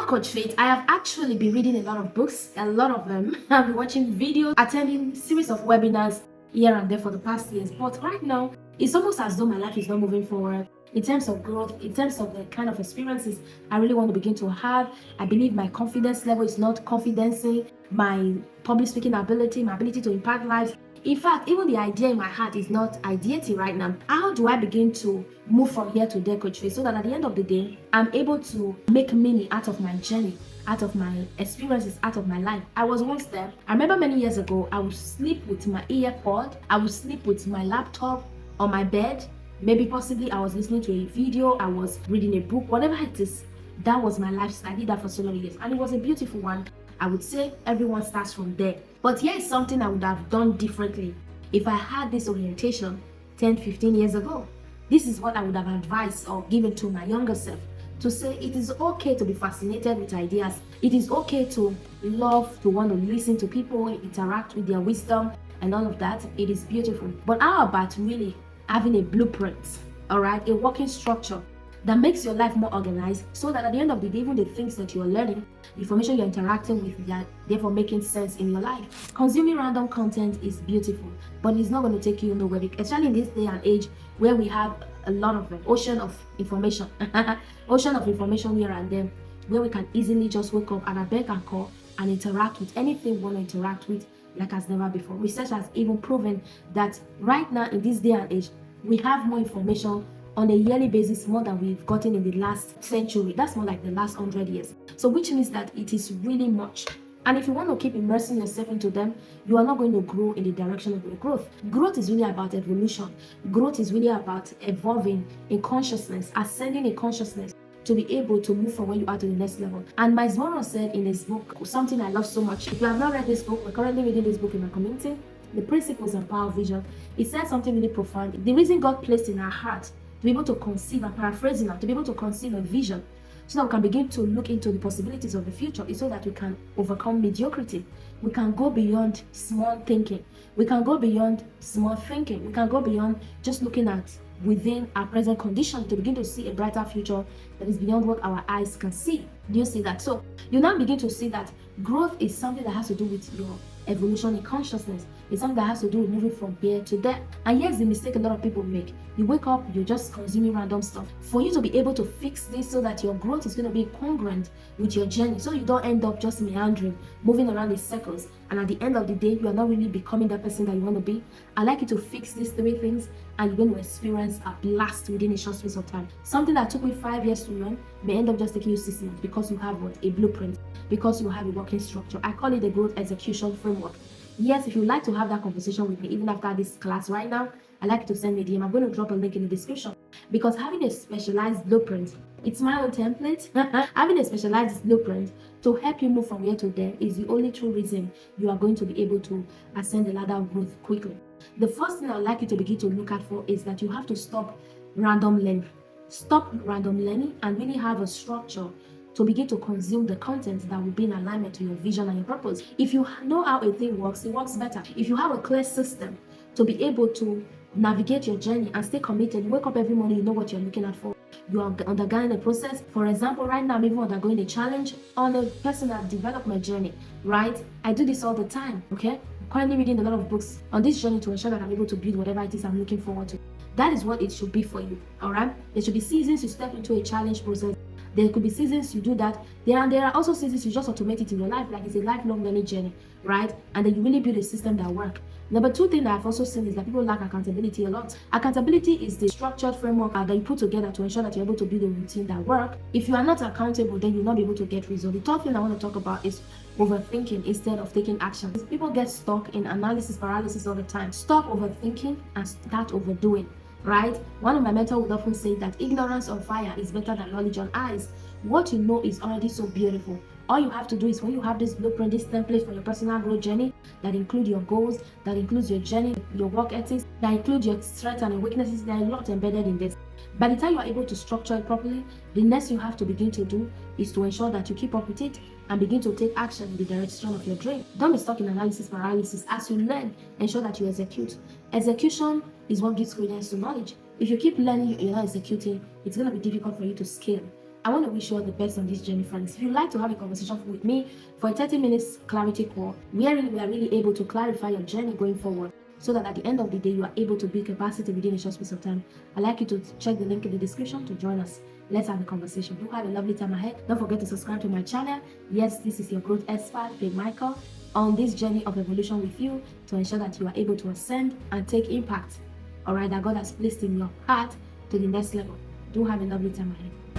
Coach Faith, I have actually been reading a lot of books, a lot of them. I've been watching videos, attending series of webinars here and there for the past years. But right now, it's almost as though my life is not moving forward in terms of growth, in terms of the kind of experiences I really want to begin to have. I believe my confidence level is not confidencing, my public speaking ability, my ability to impact lives. In fact, even the idea in my heart is not ideating right now. How do I begin to move from here to there, Coach Faith, so that at the end of the day, I'm able to make meaning out of my journey, out of my experiences, out of my life? I was once there. I remember many years ago, I would sleep with my earpod, I would sleep with my laptop on my bed. Maybe possibly I was listening to a video, I was reading a book, whatever it is. That was my lifestyle. I did that for so many years, and it was a beautiful one. I would say everyone starts from there. But here is something I would have done differently if I had this orientation 10, 15 years ago. This is what I would have advised or given to my younger self, to say it is okay to be fascinated with ideas. It is okay to love, to want to listen to people, interact with their wisdom and all of that. It is beautiful. But how about really having a blueprint, all right, a working structure that makes your life more organized, so that at the end of the day, even the things that you're learning, the information you're interacting with, they are therefore making sense in your life. Consuming random content is beautiful, but it's not going to take you nowhere, especially in this day and age where we have a lot of ocean of information, ocean of information here and there, where we can easily just wake up and beg and call and interact with anything we want to interact with like as never before. Research has even proven that right now in this day and age, we have more information on a yearly basis more than we've gotten in the last century. That's more like the last 100 years. So which means that it is really much. And if you want to keep immersing yourself into them, you are not going to grow in the direction of your growth. Growth is really about evolution. Growth is really about evolving in consciousness, ascending in consciousness to be able to move from where you are to the next level. And Miles Monroe said in his book, something I love so much. If you have not read this book, we're currently reading this book in my community, The Principles and Power of Vision. It said something really profound. The reason God placed in our heart to be able to conceive, I'm paraphrasing now, to be able to conceive a vision so that we can begin to look into the possibilities of the future, is so that we can overcome mediocrity. We can go beyond small thinking. We can go beyond small thinking. We can go beyond just looking at within our present condition to begin to see a brighter future that is beyond what our eyes can see. Do you see that? So you now begin to see that growth is something that has to do with your evolution in consciousness. It's something that has to do with moving from here to there. And here's the mistake a lot of people make. You wake up, you're just consuming random stuff. For you to be able to fix this so that your growth is going to be congruent with your journey, so you don't end up just meandering, moving around in circles, and at the end of the day, you are not really becoming the person that you want to be. I'd like you to fix these three things, and you're going to experience a blast within a short space of time. Something that took me 5 years to learn may end up just taking you 6 months, because you have what? A blueprint, because you have a working structure. I call it the growth execution framework. Yes, if you'd like to have that conversation with me, even after this class right now, I'd like you to send me a DM. I'm going to drop a link in the description, because having a specialized blueprint, it's my own template. Having a specialized blueprint to help you move from here to there is the only true reason you are going to be able to ascend the ladder of growth quickly. The first thing I'd like you to begin to look at for is that you have to stop random learning. Stop random learning and really have a structure to begin to consume the content that will be in alignment to your vision and your purpose. If you know how a thing works, it works better. If you have a clear system to be able to navigate your journey and stay committed, you wake up every morning, you know what you're looking at for. You are undergoing a process. For example, right now I'm even undergoing a challenge on a personal development journey, right? I do this all the time, okay? I'm currently reading a lot of books on this journey to ensure that I'm able to build whatever it is I'm looking forward to. That is what it should be for you, all right? There should be seasons you step into a challenge process. There could be seasons you do that. There are also seasons you just automate it in your life, like it's a lifelong learning journey, right? And then you really build a system that works. Number two thing that I've also seen is that people lack accountability a lot. Accountability is the structured framework that you put together to ensure that you're able to build a routine that works. If you are not accountable, then you'll not be able to get results. The third thing I want to talk about is overthinking instead of taking action. People get stuck in analysis paralysis all the time. Stop overthinking and start overdoing. Right? One of my mentors would often say that ignorance on fire is better than knowledge on ice. What you know is already so beautiful. All you have to do is, when you have this blueprint, this template for your personal growth journey that include your goals, that includes your journey, your work ethics, that include your strengths and your weaknesses, there are a lot embedded in this. By the time you are able to structure it properly, the next you have to begin to do is to ensure that you keep up with it and begin to take action in the direction of your dream. Don't be stuck in analysis paralysis. As you learn, ensure that you execute. Execution is what gives credence to knowledge. If you keep learning, you're not executing, it's going to be difficult for you to scale. I want to wish you all the best on this journey, friends. If you'd like to have a conversation with me for a 30 minutes clarity call, wherein we are really able to clarify your journey going forward, so that at the end of the day, you are able to build capacity within a short space of time, I'd like you to check the link in the description to join us. Let's have a conversation. Do have a lovely time ahead. Don't forget to subscribe to my channel. Yes, this is your growth expert, Faith Michael, on this journey of evolution with you to ensure that you are able to ascend and take impact, all right, that God has placed in your heart to the next level. Do have a lovely time ahead.